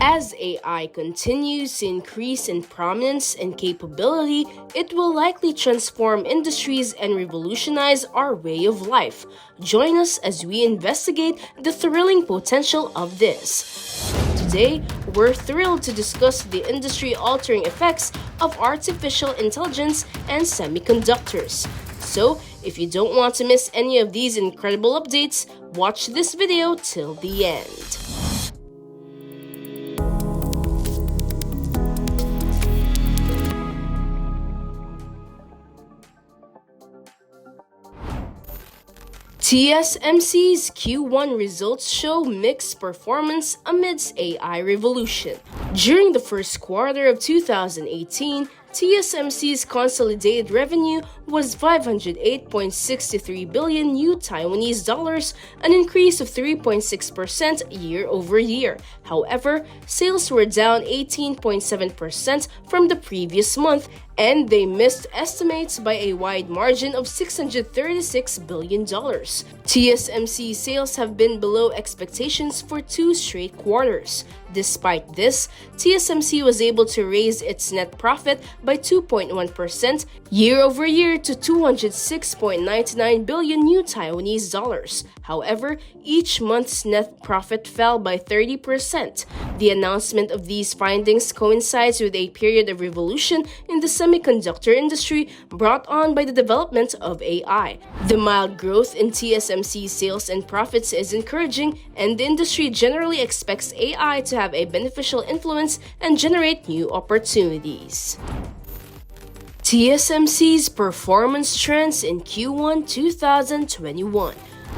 As AI continues to increase in prominence and capability, it will likely transform industries and revolutionize our way of life. Join us as we investigate the thrilling potential of this. Today, we're thrilled to discuss the industry-altering effects of artificial intelligence and semiconductors. So, if you don't want to miss any of these incredible updates, watch this video till the end. TSMC's Q1 results show mixed performance amidst AI revolution. During the first quarter of 2018, TSMC's consolidated revenue was 508.63 billion new Taiwanese dollars, an increase of 3.6% year over year. However, sales were down 18.7% from the previous month, and they missed estimates by a wide margin of $636 billion. TSMC sales have been below expectations for 2 straight quarters. Despite this, TSMC was able to raise its net profit by 2.1% year over year to 206.99 billion new Taiwanese dollars. However, each month's net profit fell by 30%. The announcement of these findings coincides with a period of revolution in the semiconductor industry brought on by the development of AI. The mild growth in TSMC sales and profits is encouraging, and the industry generally expects AI to have a beneficial influence and generate new opportunities. TSMC's performance trends in Q1 2021.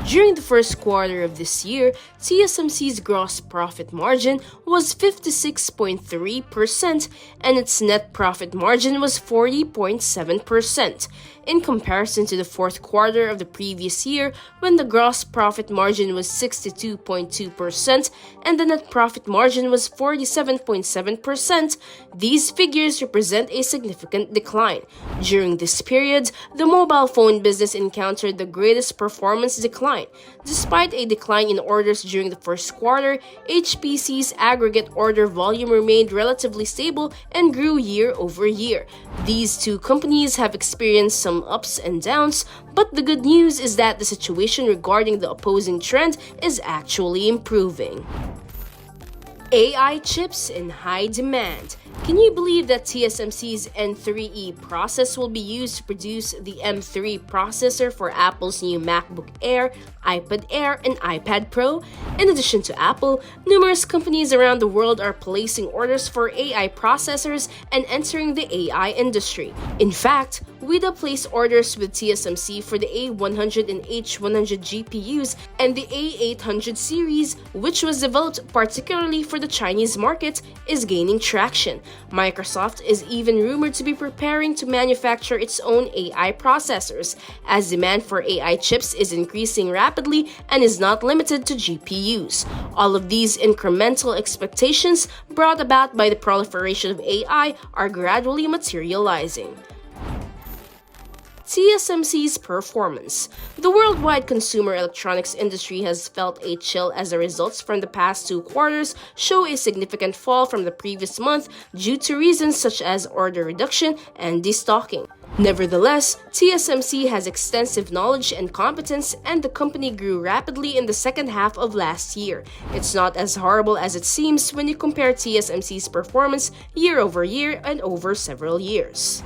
During the first quarter of this year, TSMC's gross profit margin was 56.3% and its net profit margin was 40.7%. In comparison to the fourth quarter of the previous year, when the gross profit margin was 62.2% and the net profit margin was 47.7%, these figures represent a significant decline. During this period, the mobile phone business encountered the greatest performance decline. Despite a decline in orders during the first quarter, HPC's aggregate order volume remained relatively stable and grew year over year. These two companies have experienced some ups and downs, but the good news is that the situation regarding the opposing trend is actually improving. AI chips in high demand. Can you believe that TSMC's N3E process will be used to produce the M3 processor for Apple's new MacBook Air, iPad Air, and iPad Pro? In addition to Apple, numerous companies around the world are placing orders for AI processors and entering the AI industry. In fact, WIDA placed orders with TSMC for the A100 and H100 GPUs and the A800 series, which was developed particularly for the Chinese market, is gaining traction. Microsoft is even rumored to be preparing to manufacture its own AI processors, as demand for AI chips is increasing rapidly and is not limited to GPUs. All of these incremental expectations brought about by the proliferation of AI are gradually materializing. TSMC's performance. The worldwide consumer electronics industry has felt a chill as the results from the past 2 quarters show a significant fall from the previous month due to reasons such as order reduction and destocking. Nevertheless, TSMC has extensive knowledge and competence, and the company grew rapidly in the second half of last year. It's not as horrible as it seems when you compare TSMC's performance year over year and over several years.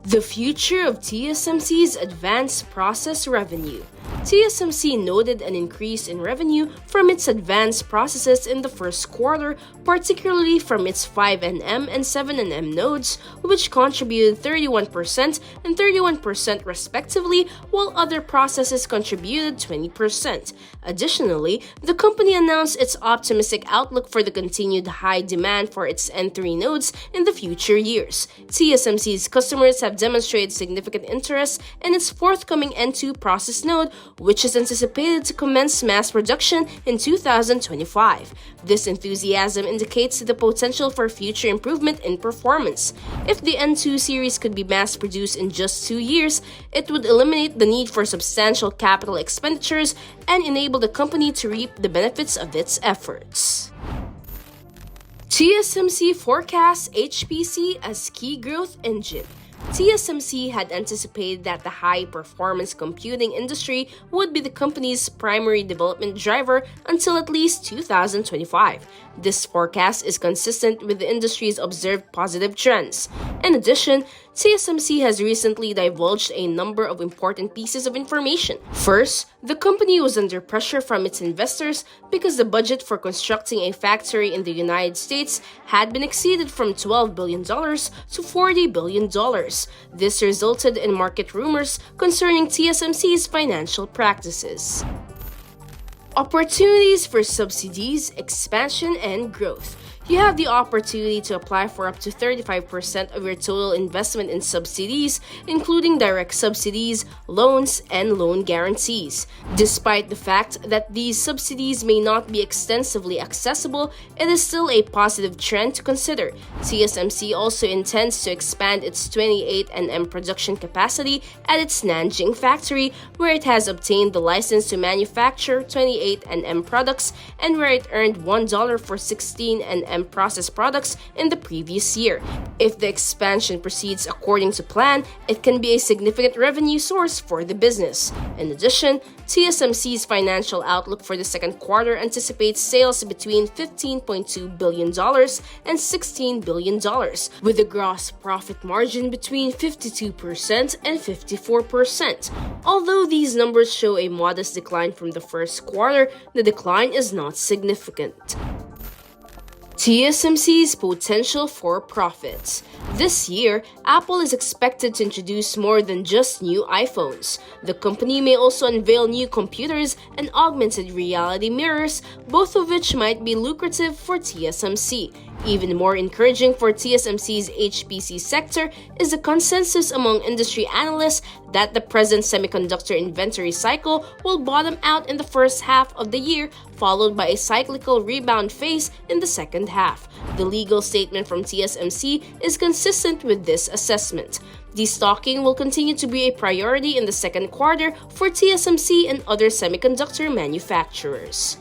The future of TSMC's advanced process revenue. TSMC noted an increase in revenue from its advanced processes in the first quarter, particularly from its 5nm and 7nm nodes, which contributed 31% and 31% respectively, while other processes contributed 20%. Additionally, the company announced its optimistic outlook for the continued high demand for its N3 nodes in the future years. TSMC's customers have demonstrated significant interest in its forthcoming N2 process node, which is anticipated to commence mass production in 2025. This enthusiasm indicates the potential for future improvement in performance. If the N2 series could be mass-produced in just 2 years, it would eliminate the need for substantial capital expenditures and enable the company to reap the benefits of its efforts. TSMC forecasts HPC as key growth engine. TSMC had anticipated that the high-performance computing industry would be the company's primary development driver until at least 2025. This forecast is consistent with the industry's observed positive trends. In addition, TSMC has recently divulged a number of important pieces of information. First, the company was under pressure from its investors because the budget for constructing a factory in the United States had been exceeded from $12 billion to $40 billion. This resulted in market rumors concerning TSMC's financial practices. Opportunities for subsidies, expansion, and growth. You have the opportunity to apply for up to 35% of your total investment in subsidies, including direct subsidies, loans, and loan guarantees. Despite the fact that these subsidies may not be extensively accessible, it is still a positive trend to consider. TSMC also intends to expand its 28nm production capacity at its Nanjing factory, where it has obtained the license to manufacture 28nm products and where it earned $1 for 16nm processed products in the previous year. If the expansion proceeds according to plan, it can be a significant revenue source for the business. In addition, TSMC's financial outlook for the second quarter anticipates sales between $15.2 billion and $16 billion, with a gross profit margin between 52% and 54%. Although these numbers show a modest decline from the first quarter, the decline is not significant. TSMC's potential for profits. This year, Apple is expected to introduce more than just new iPhones. The company may also unveil new computers and augmented reality mirrors, both of which might be lucrative for TSMC. Even more encouraging for TSMC's HPC sector is the consensus among industry analysts that the present semiconductor inventory cycle will bottom out in the first half of the year, followed by a cyclical rebound phase in the second half. The legal statement from TSMC is consistent with this assessment. Destocking will continue to be a priority in the second quarter for TSMC and other semiconductor manufacturers.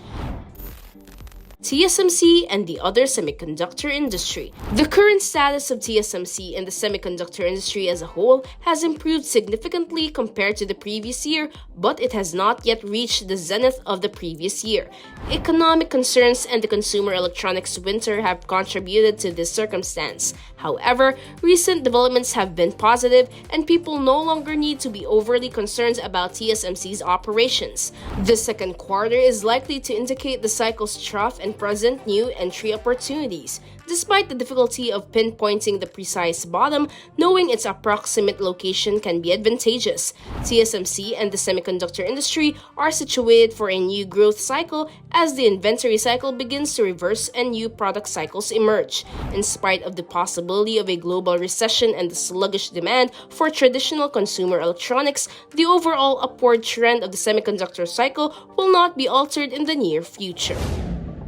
TSMC and the other semiconductor industry. The current status of TSMC and the semiconductor industry as a whole has improved significantly compared to the previous year, but it has not yet reached the zenith of the previous year. Economic concerns and the consumer electronics winter have contributed to this circumstance. However, recent developments have been positive, and people no longer need to be overly concerned about TSMC's operations. The second quarter is likely to indicate the cycle's trough and present new entry opportunities. Despite the difficulty of pinpointing the precise bottom, knowing its approximate location can be advantageous. TSMC and the semiconductor industry are situated for a new growth cycle as the inventory cycle begins to reverse and new product cycles emerge. In spite of the possibility of a global recession and the sluggish demand for traditional consumer electronics, the overall upward trend of the semiconductor cycle will not be altered in the near future.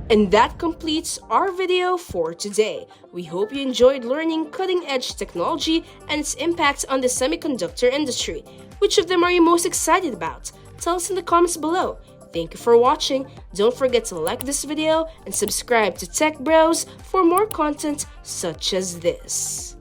And that completes our video for today. We hope you enjoyed learning cutting-edge technology and its impact on the semiconductor industry. Which of them are you most excited about? Tell us in the comments below. Thank you for watching. Don't forget to like this video and subscribe to Tech Bros for more content such as this.